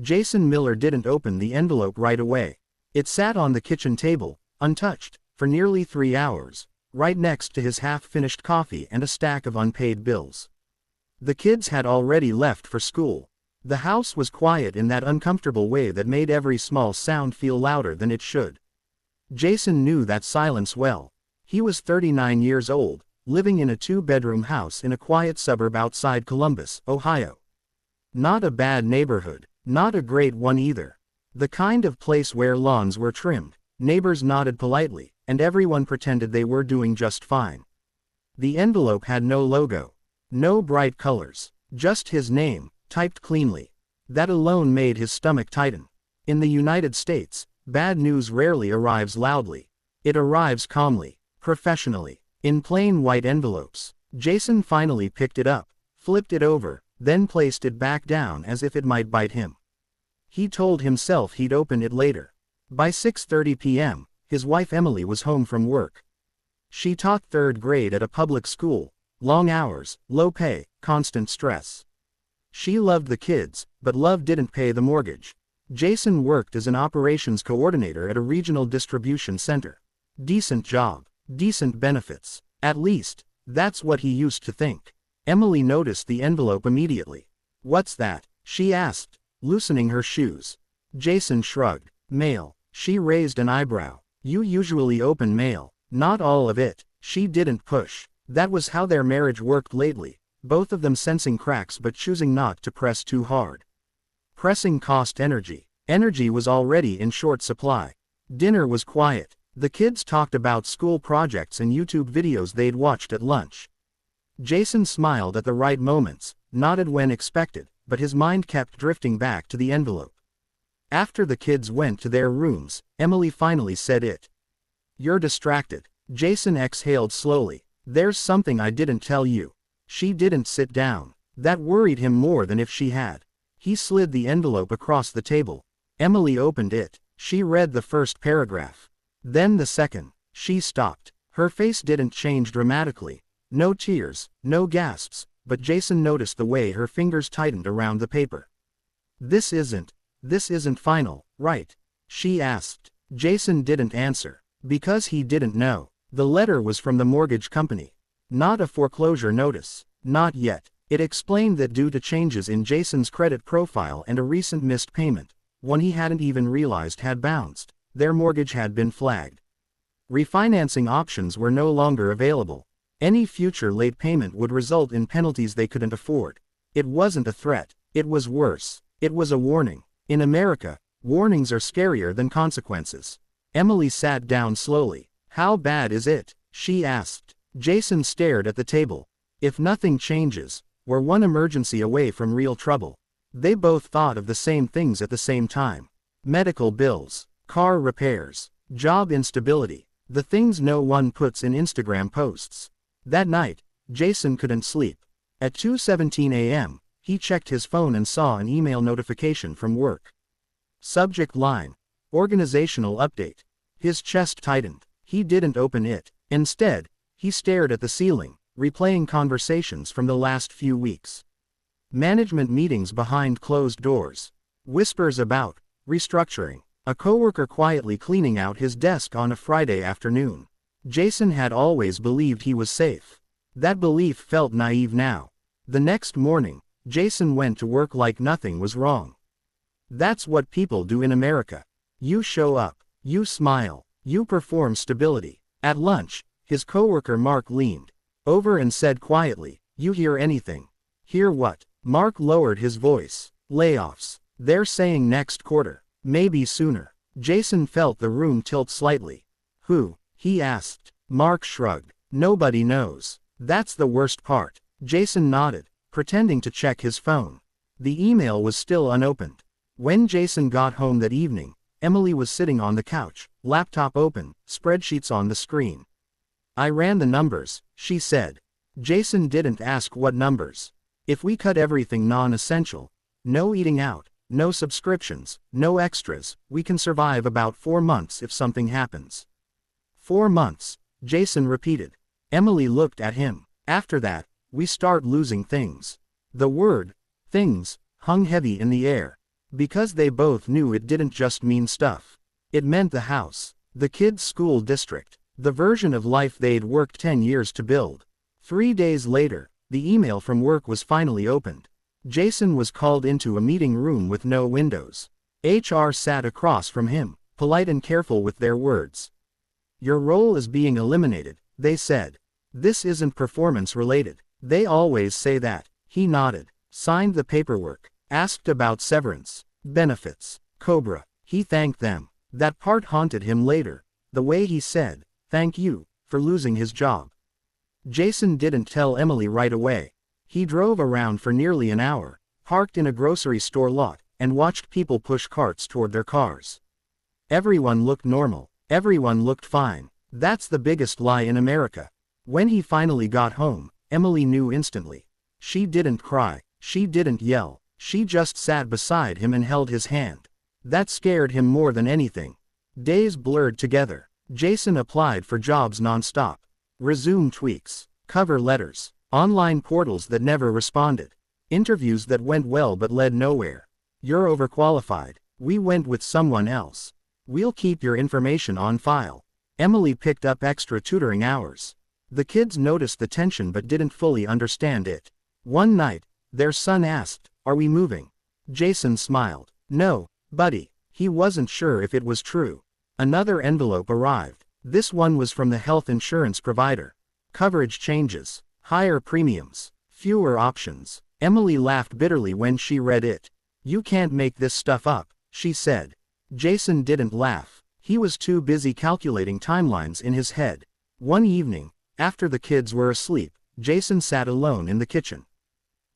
Jason Miller didn't open the envelope right away. It sat on the kitchen table, untouched, for nearly 3 hours, right next to his half-finished coffee and a stack of unpaid bills. The kids had already left for school. The house was quiet in that uncomfortable way that made every small sound feel louder than it should. Jason knew that silence well. He was 39 years old, living in a 2-bedroom house in a quiet suburb outside Columbus, Ohio. Not a bad neighborhood, not a great one either. The kind of place where lawns were trimmed, neighbors nodded politely, and everyone pretended they were doing just fine. The envelope had no logo, no bright colors, just his name, typed cleanly. That alone made his stomach tighten. In the United States, bad news rarely arrives loudly. It arrives calmly, professionally, in plain white envelopes. Jason finally picked it up, flipped it over, then placed it back down as if it might bite him. He told himself he'd open it later. By 6:30 p.m., his wife Emily was home from work. She taught 3rd grade at a public school, long hours, low pay, constant stress. She loved the kids, but love didn't pay the mortgage. Jason worked as an operations coordinator at a regional distribution center. Decent job, decent benefits. At least, that's what he used to think. Emily noticed the envelope immediately. "What's that?" she asked, loosening her shoes. Jason shrugged. "Mail." She raised an eyebrow. "You usually open mail." "Not all of it." She didn't push. That was how their marriage worked lately, both of them sensing cracks but choosing not to press too hard. Pressing cost energy. Energy was already in short supply. Dinner was quiet. The kids talked about school projects and YouTube videos they'd watched at lunch. Jason smiled at the right moments, nodded when expected, but his mind kept drifting back to the envelope. After the kids went to their rooms, Emily finally said it. "You're distracted." Jason exhaled slowly. "There's something I didn't tell you." She didn't sit down. That worried him more than if she had. He slid the envelope across the table. Emily opened it. She read the first paragraph. Then the second. She stopped. Her face didn't change dramatically. No tears, no gasps, but Jason noticed the way her fingers tightened around the paper. This isn't final, right?" she asked. Jason didn't answer, because he didn't know. The letter was from the mortgage company. Not a foreclosure notice. Not yet. It explained that due to changes in Jason's credit profile and a recent missed payment, one he hadn't even realized had bounced, their mortgage had been flagged. Refinancing options were no longer available. Any future late payment would result in penalties they couldn't afford. It wasn't a threat. It was worse. It was a warning. In America, warnings are scarier than consequences. Emily sat down slowly. "How bad is it?" she asked. Jason stared at the table. If nothing changes, we're one emergency away from real trouble. They both thought of the same things at the same time. Medical bills, car repairs, job instability, the things no one puts in Instagram posts. That night, Jason couldn't sleep. At 2:17 a.m., he checked his phone and saw an email notification from work. Subject line: Organizational update. His chest tightened. He didn't open it. Instead, he stared at the ceiling, replaying conversations from the last few weeks. Management meetings behind closed doors. Whispers about restructuring. A coworker quietly cleaning out his desk on a Friday afternoon. Jason had always believed he was safe. That belief felt naive now. The next morning, Jason went to work like nothing was wrong. That's what people do in America. You show up, you smile, you perform stability. At lunch, his coworker Mark leaned over and said quietly, "You hear anything?" "Hear what?" Mark lowered his voice. "Layoffs. They're saying next quarter. Maybe sooner." Jason felt the room tilt slightly. "Who?" he asked. Mark shrugged. "Nobody knows. That's the worst part." Jason nodded, pretending to check his phone. The email was still unopened. When Jason got home that evening, Emily was sitting on the couch, laptop open, spreadsheets on the screen. "I ran the numbers," she said. Jason didn't ask what numbers. "If we cut everything non-essential, no eating out, no subscriptions, no extras, we can survive about 4 months if something happens." 4 months, Jason repeated. Emily looked at him. "After that, we start losing things." The word, things, hung heavy in the air. Because they both knew it didn't just mean stuff. It meant the house, the kids' school district, the version of life they'd worked 10 years to build. 3 days later, the email from work was finally opened. Jason was called into a meeting room with no windows. HR sat across from him, polite and careful with their words. "Your role is being eliminated," they said. "This isn't performance related." "They always say that." He nodded, signed the paperwork, asked about severance, benefits, Cobra. He thanked them. That part haunted him later, the way he said, "Thank you," for losing his job. Jason didn't tell Emily right away. He drove around for nearly an hour, parked in a grocery store lot, and watched people push carts toward their cars. Everyone looked normal. Everyone looked fine. That's the biggest lie in America. When he finally got home, Emily knew instantly. She didn't cry. She didn't yell. She just sat beside him and held his hand. That scared him more than anything. Days blurred together. Jason applied for jobs nonstop. Resume tweaks, cover letters, online portals that never responded, interviews that went well but led nowhere. "You're overqualified. We went with someone else. We'll keep your information on file." Emily picked up extra tutoring hours. The kids noticed the tension but didn't fully understand it. One night, their son asked, "Are we moving?" Jason smiled. "No, buddy." He wasn't sure if it was true. Another envelope arrived. This one was from the health insurance provider. Coverage changes, higher premiums, fewer options. Emily laughed bitterly when she read it. "You can't make this stuff up," she said. Jason didn't laugh. He was too busy calculating timelines in his head. One evening, after the kids were asleep, Jason sat alone in the kitchen.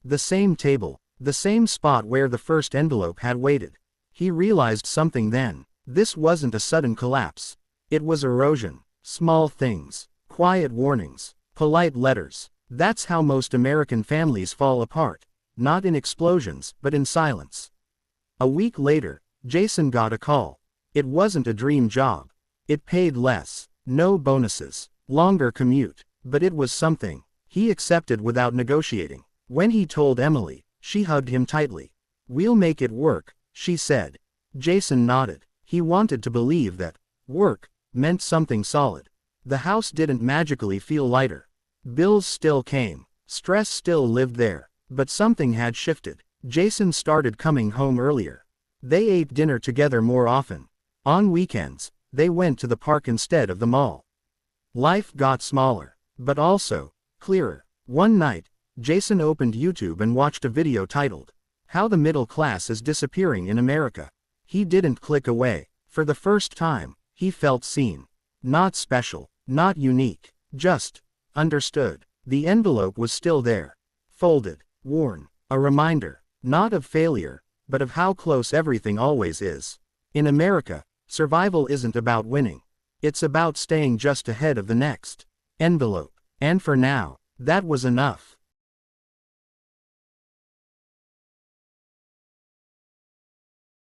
The same table, the same spot where the first envelope had waited. He realized something then. This wasn't a sudden collapse. It was erosion. Small things, quiet warnings, polite letters. That's how most American families fall apart. Not in explosions, but in silence. A week later, Jason got a call. It wasn't a dream job. It paid less, no bonuses, longer commute, but it was something. He accepted without negotiating. When he told Emily, she hugged him tightly. "We'll make it work," she said. Jason nodded. He wanted to believe that work meant something solid. The house didn't magically feel lighter. Bills still came. Stress still lived there. But something had shifted. Jason started coming home earlier. They ate dinner together more often. On weekends, they went to the park instead of the mall. Life got smaller, but also clearer. One night, Jason opened YouTube and watched a video titled, "How the Middle Class is Disappearing in America." He didn't click away. For the first time, he felt seen. Not special, not unique, just understood. The envelope was still there. Folded, worn, a reminder, not of failure, but of how close everything always is. In America, survival isn't about winning. It's about staying just ahead of the next envelope. And for now, that was enough.